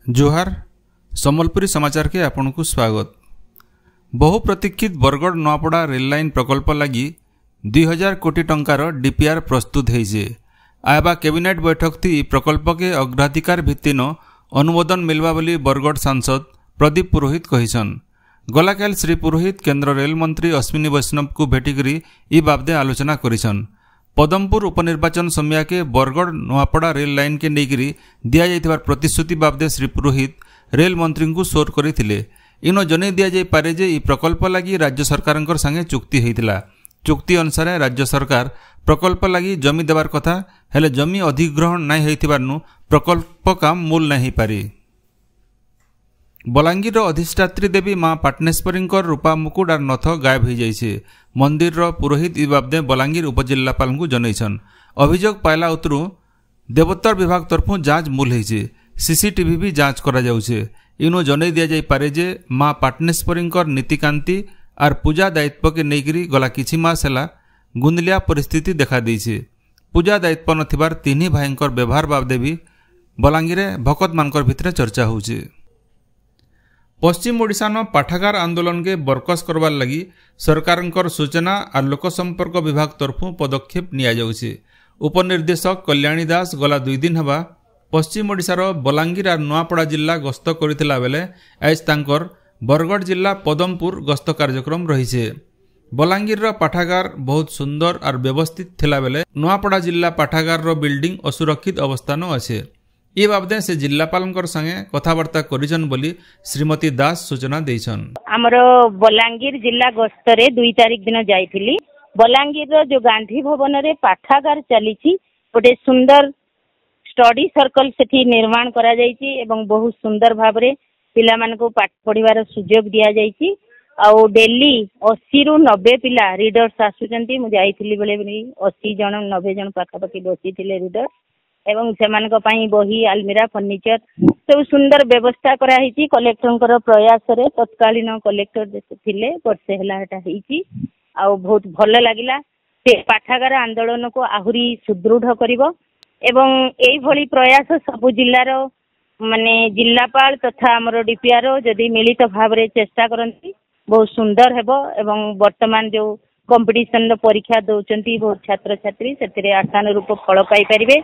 जोहार सम्बलपुरी समाचार के आपन को स्वागत। बहु प्रतीक्षित बरगढ़ नुआपड़ा रेल लाइन प्रकल्प लगी 2000 कोटी टंकार डीपीआर प्रस्तुत होइछे। आयबा कैबिनेट बैठक थी प्रकल्प के अग्राधिकार भित्तिन अनुमोदन मिलवा बोली बरगढ़ सांसद प्रदीप पुरोहित कहिसन। गलाकाल श्री पुरोहित केंद्र रेल मंत्री अश्विनी वैष्णव को भेटिकरी ई बाबदे आलोचना करिसन। पदमपुर उपनिर्वाचन समय के बरगढ़ नुआपड़ा रेल लाइन के नेकरी दिया जाइथिबार प्रतिश्रुति बाबदे श्री पुरोहित रेल मंत्री को सोर करथिले। इनो जने दिया जाय पारे जे ई प्रकल्प लगी राज्य सरकारंकर संगे चुक्ति होइतिला। चुक्ति अनुसार राज्य सरकार प्रकल्प लगी जमी देवार कथा हेले जमी अधिग्रहण नहीं होइथिबारनु प्रकल्प काम मूल नहीं पारी। बलांगीर अधिष्ठात्री देवी माँ पाटनेश्वरींकर रूपा मुकुट और नथ गायब हो जाइछे। मंदिर पुरोहित ई बाबदे बलांगीर उपजिल्लापाल को जनईछन। अभियोग पाइला उतरु देवोत्तर विभाग तरफु जांच मूल होइछे। सीसीटीवी भी जांच करा जाउछे। इनो जनई दिया जाय पारे जे माँ पाटनेश्वरींकर नीतिकांति और पूजा दायित्व के नेकरी गला किछि मास हैला गुंदलिया परिस्थिति देखा देइछे। पूजा दायित्व नथिबार तीन भाईंकर व्यवहार बाबदे भी बलांगीर भकत मानकर भितरे चर्चा होउछे। पश्चिम ओडिशा न पाठागार आंदोलन के बरकस करवार लगी सरकारंकर सूचना और लोक संपर्क विभाग तरफु पदक्षेप निया जाउछे। उपनिर्देशक कल्याणी दास गला 2 दिन हवा पश्चिम ओडिशार बलांगीर और नुआपड़ा जिला गस्त करथिला बेले आज तांकर बरगढ़ जिला पदमपुर गस्त कार्यक्रम रहिछे। बलांगीर पाठागार बहुत सुंदर और व्यवस्थित थिला बेले नुआपड़ा जिला पाठागार बिल्डिंग असुरक्षित अवस्थान अच्छे। ये बाबदे से जिलापालंकर संगे कथबार्ता करिसन बोली श्रीमती दास सूचना देइछन। हमर बलांगीर जिला गस्तरे 2 तारिख दिन जाइथिली। बलांगीर जो गांधी भवन रे पाठागार चलीछि गोटे सुंदर स्टडी सर्कल सेठी निर्माण करा जाइछि एवं बहुत सुंदर भाबरे पिला मान को पाठ पढिबार सुयोग दिया जाइछि। आउ डेली 80 रु 90 पिला रीडर्स आसुचंती। मु जाइथिली बेले 80 जन 90 जन पाखापाखि बसिथिले रीडर एवं सेमानक पई बही आलमीरा फर्निचर सब सुंदर व्यवस्था करा हिची। कलेक्टर प्रयास रे तत्कालीन कलेक्टर जैसे थिले वर्षे हला हटा हिची आ बहुत भल लागिला। से पाठागार आंदोलन को आहुरी सुदृढ़ करिवो एवं एई भली प्रयास सब जिल्लार माने जिल्लापाल तथा हमर डीपीआर जदि मिलित भाव रे चेष्टा करंती बहुत सुंदर हेबो। एवं वर्तमान जो कंपटीशन परीक्षा दउचंती बहुत छात्र छात्री सेतिरे आशानुरूप फल पाई परिबे।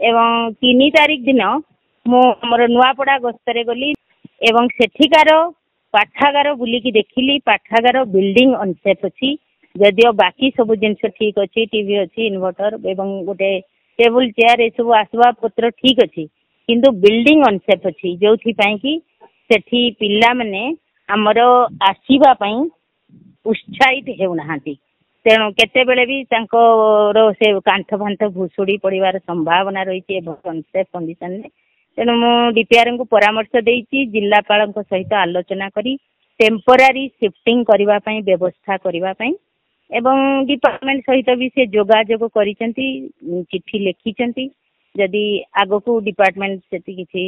एवं 3 तारिख दिन मोर नुआपड़ा गस्तरे गली एवं सेठिकार पाठागार बुलिकी देखिली। पाठागार बिल्डिंग अनसेफ अछि जदियो बाकी सब जिनस ठीक अछि। टीवी अछि इन्वर्टर एवं गोटे टेबल चेयर ए सब आसवा पत्र ठीक अछि किंतु बिल्डिंग अनसेफ अछि जोथि पई कि सेठी पिल्ला माने हमर आसीबा पई उत्साहित हेउनाहांती। तेणु केते बेले भी से कांठ फांठ भुसुड़ी पड़िबार संभावना रही अनसेफ कंडीशन में। तेणु मु डीपीआर को परामर्श देइछि जिलापाल सहित आलोचना करी टेम्पोरारी शिफ्टिंग करबा पई व्यवस्था करबा पई एवं डिपार्टमेंट सहित भी से जोगाजोग करिसेंती चिट्ठी लिखिसेंती। जदि आगो को डिपार्टमेंट सेति किछि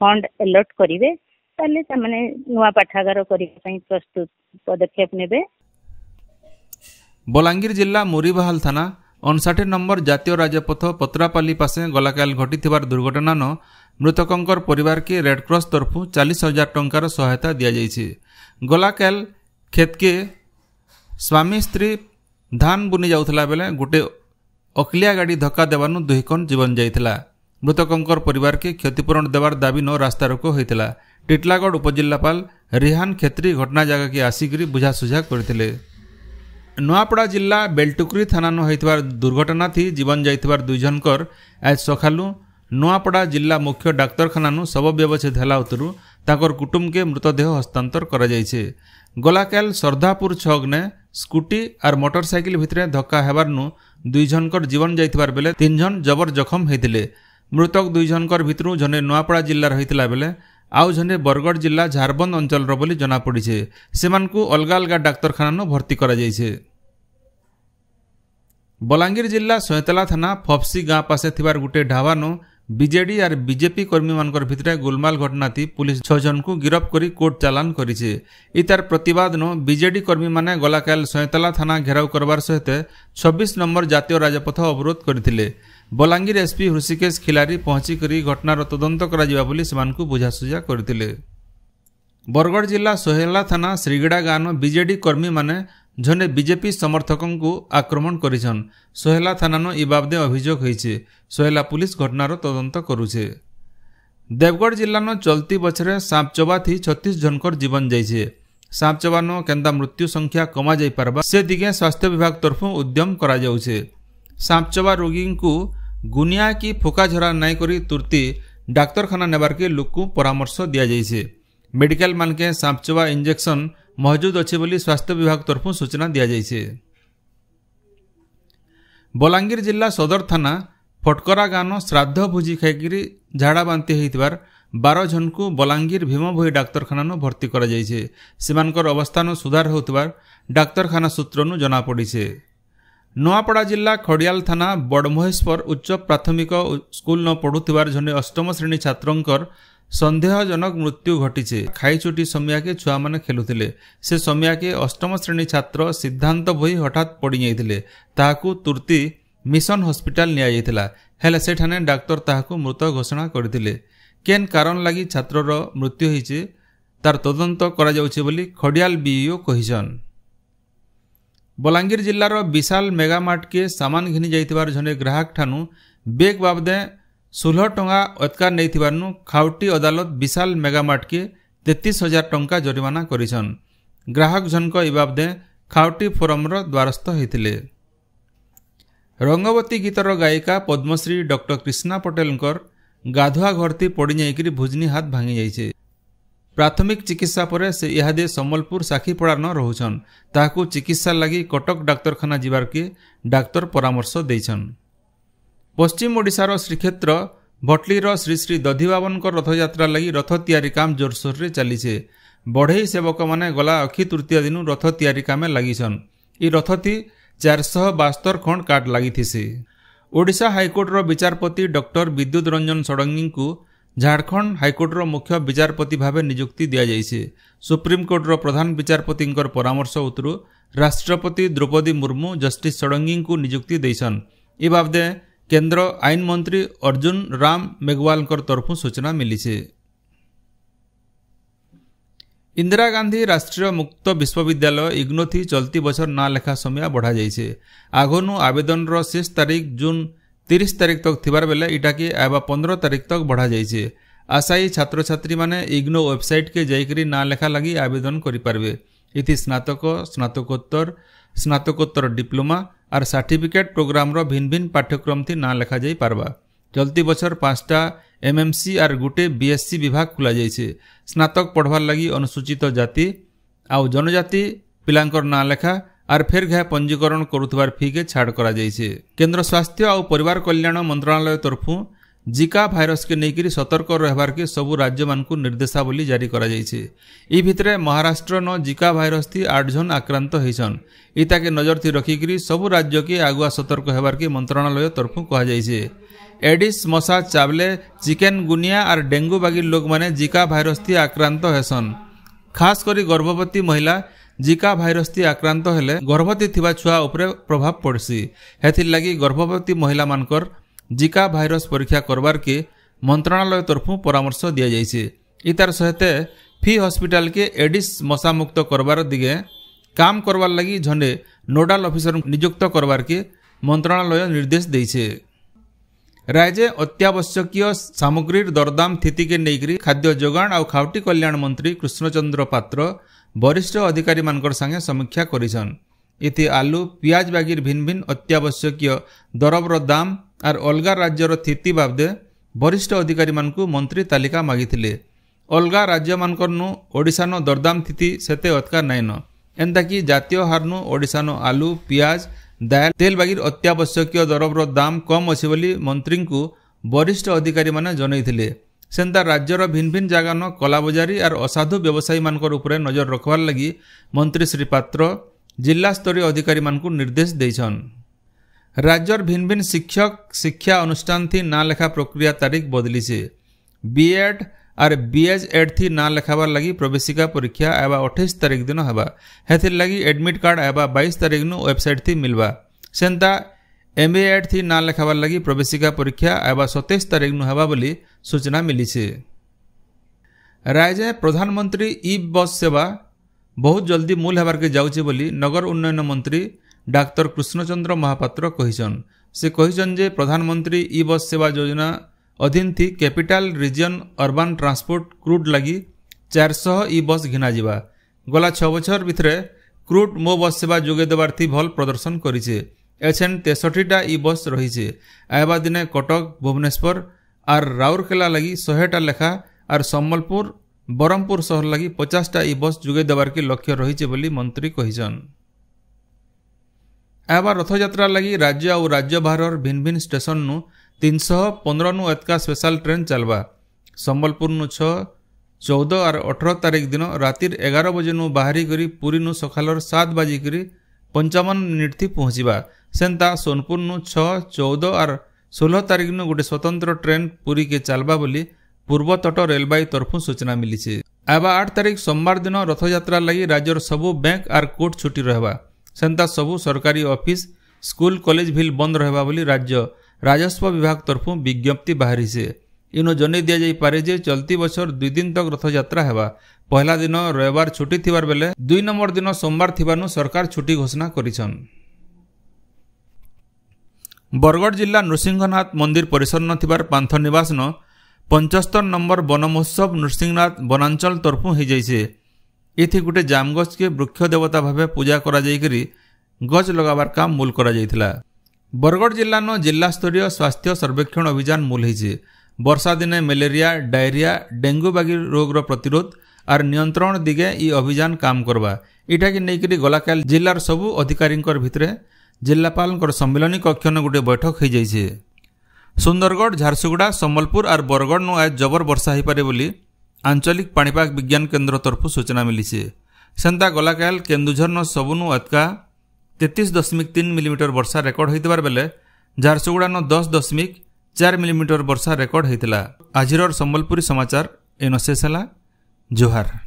फंड अलॉट करिवे ताले तमने नुआ पाठागार करबा पई प्रस्तुत पदक्षेप नेबे। बलांगीर जिला मोरीबाहाल थाना 59 नंबर जातीय राजपथ पत्रापाली पासे गलाकाल घटिथिबार दुर्घटना न मृतकंकर परिवार के रेडक्रॉस तरफु 40,000 टंकार सहायता दिया जाइछे। गलाकाल खेत के स्वामी स्त्री धान बुनी जाउथला बेले गोटे अकलिया गाड़ी धक्का देवानु 2 कन जीवन जाइथिला। मृतकंकर परिवार के क्षतिपूरण देवार दाबी न रास्ता रोको होइथिला। टिटलागढ़ उपजिल्लापाल रिहान खेत्री घटना जगह के आसिकरी बुझासुझा करथिले। नुआपड़ा जिला बेलटुकुरी थाना न होइथिबार दुर्घटना थी जीवन जाइथिबार 2 जनकर आज सखालु नुआपड़ा जिला मुख्य डाक्तरखाना नु शव व्यवच्छेद होला उतरु ताकर कुटुंब के मृतदेह हस्तांतर करा जाइछे। गलाकाल सरदापुर छग ने स्कूटी और मोटरसाइकिल भितरे धक्का हेबार नु 2 जनकर जीवन जाइथिबार बेले 3 जन जबर जखम हेतिले। मृतक 2 जनकर भितरु जने नुआपड़ा जिला रहितला बेले आउ जने बरगढ़ जिला झारबंद अंचल रो बोली जना पड़िछे। सेमानकु अलगा अलगा डाक्तरखाना नु भर्ती करा जाइछे। बलांगीर जिला सोयतला थाना फपसी गाँ पासे थिबार गुटे ढाबा नो बीजेडी और बीजेपी कर्मी मानकर भितरे गोलमाल घटना थी पुलिस 6 जन को गिरफ्त करी कोर्ट चालान करिछे। इतार प्रतिवाद नो बीजेडी कर्मी माने गलाकाल सोयतला थाना घेराव करबार सहित 26 नंबर जातीय राजपथ अवरोध करथिले। बलांगीर एसपी हृषिकेश खिलारी पहुंची करी घटनार तदंत करा बोली सेमानकु बुझासुझा करथिले। बरगढ़ जिला सोहेला थाना श्रीगड़ा गाँव बीजेडी कर्मी माने जने बीजेपी समर्थकों को आक्रमण करिछन। सोहेला थाना इ बाबदे अभियोग होइछे। सोहेला पुलिस घटनार तदंत करुछे। देवगढ़ जिल्लानो चलती बछरे सांपचोबा थी 36 जनकर जीवन जाइछे। सांपचोबानो केंदा मृत्यु संख्या कमा जाई पारबा से दिगे स्वास्थ्य विभाग तरफु उद्यम करा जाउछे। सांपचोबा रोगी को गुनिया की फुका झरा नाई करी तुरती डाक्तरखाना नेबार के लोक परामर्श दिया जाइछे। मेडिकल मान के सांपचोबा इंजेक्शन मौजूद अच्छे बोली स्वास्थ्य विभाग तरफु सूचना दिया जाइछे। बलांगीर जिला सदर थाना फटकरा गाँव श्राद्ध भोजी खाइकी झाड़ा बांति होइतिबार 12 जन को बलांगीर भीमभोई डाक्तरखाना भर्ती करा जाइछे। सेमानकर अवस्थान सुधार होतिबार डाक्तरखाना सूत्रनु जना पड़िछे। नोआपड़ा जिला खड़ियाल थाना बड़महेश्वर उच्च प्राथमिक स्कूल न पढ़ुथिबार जने अष्टम श्रेणी छात्रंकर संदेहजनक मृत्यु घटीचे। खाईचुटी समिया के छुआ माने खेलुथिले। से समिया के अष्टम श्रेणी छात्र सिद्धांत भोई हठात पड़ी जाइथिले। ताहाकु तुरती मिशन हॉस्पिटल निया जाइथिला। हेले सेठाने डाक्तर ताहाकु मृत घोषणा करथिले। केन कारण लागि छात्रर मृत्यु होइचे तार तदंत करा जाउछे बोली खड़ियाल बीईओ कहिछन। बलांगीर जिल्लार विशाल मेगामार्ट के सामान घिनी जाइथिबार जने ग्राहक ठानु बेग बाबदे 16 टंका अत्कार नैथिबारनु खाउटी अदालत विशाल मेगामार्ट के 33,000 टंका जरिमाना करिछन। ग्राहक जनक इ बाबदे खाउटी फोरमर द्वारस्थ होइथिले। रंगवती गीतर गायिका पद्मश्री डॉक्टर कृष्णा पटेलकर गाधुआ घरती पड़ी जाइकरी भुजनी हाथ भांगी जाइछे। प्राथमिक चिकित्सा पर से इहादे सम्बलपुर साखीपड़ा न रहुछन। ताहाकु चिकित्सा लगी कटक डाक्तरखाना जिबार के डाक्तर परामर्श देइछन। पश्चिम ओडिशार श्रीक्षेत्र भटलीर श्री श्री दधिबाबनकर रथयात्रा लगी रथ तैयारी काम जोरसोर रे चलीछे। बढ़ई सेवक माने गला अक्षी तृतीय दिन रथ तैयारी कामे लागिछन। इ रथती 472 खंड काट लागिथिसे। ओडिशा हाईकोर्टर विचारपति डॉक्टर विद्युत रंजन षडंगी को झारखंड हाईकोर्टर मुख्य विचारपति भावे नियुक्ति दिया जाइछे। सुप्रीमकोर्टर प्रधान विचारपति परामर्श उतरु राष्ट्रपति द्रौपदी मुर्मू जस्टिस षडंगी को नियुक्ति देइछन। इ बाबदे केंद्र आईन मंत्री अर्जुन राम मेघवाल तरफु सूचना मिलीछे। इंदिरा गांधी राष्ट्रीय मुक्त विश्वविद्यालय इग्नो थी चलती बछर ना लेखा समय बढ़ा जाइछे। आगोनु आवेदन रो शेष तारीख जून 30 तारीख तक थिबार बेले इटाके आबा 15 तारीख तक बढ़ा जाइछे। आशायी छात्र छात्री माने इग्नो वेबसाइट के जाइकरी ना लेखा लगी आवेदन करि पारबे। इति स्नातक स्नातकोत्तर डिप्लोमा और सर्टिफिकेट प्रोग्राम रो भिन्न भिन्न पाठ्यक्रम थी ना लेखा जाई पारबा। चलती बछर 5टा एमएमसी और गोटे बीएससी विभाग खुला जाइछे। स्नातक पढ़वार लगी अनुसूचित जाति आउ जनजाति पिलांकर ना लेखा और फेर घा पंजीकरण करुथबार फी के छाड़ करा जाइछे। केंद्र स्वास्थ्य और परिवार कल्याण मंत्रालय तरफु जिका भाइरस के नेकिरी सतर्क रहबार के सबु राज्य मानकु निर्देशावली जारी करा जाइछे। इ भितरे महाराष्ट्र न जिका भाइरस थी 8 जन आक्रांत होइछन। इता के नजर थी रखिकरी सबु राज्य के आगुआ सतर्क हेबार के मंत्रालय तरफु कहा जाइछे। एडिस मशा चावले चिकेन गुनिया और डेंगू बागी लोग माने जिका भाइरस थी आक्रांत हेसन। खास करी गर्भवती महिला जिका भाइरस थी आक्रांत हेले गर्भवती थिबा छुआ उपरे प्रभाव पड़सी। हेथिर लगी गर्भवती महिला मानकर जिका भाइरस परीक्षा करबार के मंत्रालय तरफु परामर्श दिया जाइछे। इतार सहित फी हॉस्पिटल के एडिस मशा मुक्त करबार दिगे काम करबार लगी झंडे नोडाल ऑफिसर नियुक्त करबार के मंत्रालय निर्देश देइछे। राज्य अत्यावश्यकीय सामग्रीर दरदाम स्थिति के नेइकरी खाद्य जोगाण और खाउटी कल्याण मंत्री कृष्णचंद्र पात्र वरिष्ठ अधिकारी मानकर संगे समीक्षा करिछन। इति आलू पियाज बागिर भिन्न भिन्न अत्यावश्यकीय दरबर दाम और अलगा राज्यर स्थिति बाबदे वरिष्ठ अधिकारी मानकु मंत्री तालिका मागिथिले। अलगा राज्य मानकरनु ओडिशानो दरदाम स्थिति सेते अतका नाइन। एंता कि जातीय हारनु ओडिशानो आलू पियाज दाल तेल बागिर अत्यावश्यकीय दरबर दाम कम अछि बोली मंत्री को वरिष्ठ अधिकारी माने जनैथिले। सेंता राज्यर भिन्न भिन्न जगानो कलाबजारी और असाधु व्यवसायी मानकर उपरे नजर रखवार लगी मंत्री श्री पात्र जिला स्तरीय अधिकारी मानकु निर्देश देइछन। राज्यर भिन्न भिन्न शिक्षक शिक्षा अनुष्ठान थी ना लेखा प्रक्रिया तारीख बदली। बीएड और बीएचएड थी ना लेखाबार लगी प्रवेशिका परीक्षा आबा 28 तारीख दिन हबा। हेथिर लगी एडमिट कार्ड आबा 22 तारीख नु वेबसाइट थी मिलबा। सेंता MA8 थी ना लेखाबार लगी प्रवेशिका परीक्षा आवा 27 तारिख नु हेबा बोली सूचना मिली छे। राज्य प्रधानमंत्री ई बस सेवा बहुत जल्दी मूल हेबार के जाउछे बोली नगर उन्नयन मंत्री डाक्टर कृष्णचंद्र महापात्र कहिछन। से कहिछन जे प्रधानमंत्री ई बस सेवा योजना अधीन थी capital region urban transport crude लगी 400 ई बस घिना जिबा। गला 6 बछर भितरे क्रूड मो बस सेवा जोगे देबार थी भल प्रदर्शन करिछे। एछन 63टा ई बस रहिछे। आयबा दिने कटक भुवनेश्वर आर राउरकेला लगी 100टा लेखा आर सम्बलपुर बरमपुर शहर लगी 50टा ई बस जोगे देबार के लक्ष्य रहिछे बोली मंत्री कहिछन। आयबा रथयात्रा लगी राज्य और राज्य बाहर भिन्न भिन्न स्टेशन नु 315 नु एतका स्पेशल ट्रेन चलबा। सम्बलपुर नु 6, 14 और 18 तारिख दिन रातिर 11 बजे नु बाहरी करी पुरी नु सखालर 7 बाजी करी 55 मिनिट थी पहुंचीबा। सेंता सोनपुर नु 6, 14 और 16 तारिख नु गोटे स्वतंत्र ट्रेन पुरी के चलबा बोली पूर्व तट रेलबाई तरफु सूचना मिली छे। आबा 8 तारिख सोमवार दिन रथयात्रा लगी राज्यर सबु बैंक आर कोर्ट छुट्टी रहबा। सेंता सबु सरकारी ऑफिस स्कूल कॉलेज भी बंद रहबा बोली राज्य राजस्व विभाग तरफु विज्ञप्ति बाहरी से। इनो जनै दिया जाई पारे जे चलती बछर 2 दिन तक रथयात्रा हेबा। पहला दिन रविवार छुट्टी थिबार बेले 2 नंबर दिन सोमवार थिबानु सरकार छुट्टी घोषणा करिछन। बरगढ़ जिला नृसिंहनाथ मंदिर परिसर न थिबार पांथ निवास न 75 नंबर वन महोत्सव नृसिंहनाथ वनांचल तरफु हो जाइछे। इथि गुटे जामगछ के वृक्ष देवता भावे पूजा करा जाई करी गज लगाबार काम मूल करा जाइथिला। बरगढ़ जिला न जिला स्तरीय स्वास्थ्य सर्वेक्षण अभियान मूल होइछे। वर्षा दिने मलेरिया डायरिया डेंगू बागी रोग प्रतिरोध और नियंत्रण दिगे ई अभियान काम करबा। इटा कि नै करी गलाकाल जिलार सबु अधिकारी भितरे जिलापाल सम्मिलनी कक्ष न गोटे बैठक हो जाइछे। सुंदरगढ़ झारसुगुड़ा सम्बलपुर और बरगढ़ नु आज जबर वर्षा हो पारे बोली आंचलिक पाणीपाग विज्ञान केन्द्र तरफु सूचना मिली छे। सेंता गलाकाल केन्दुझर न सबुनु अतका 33.3 मिलीमीटर वर्षा रेकर्ड होइतबार बेले झारसुगुड़ा न 10.4 मिलीमीटर वर्षा रेकर्ड होइतिला। आजिर सम्बलपुरी समाचार एनो शेष हला। जोहार।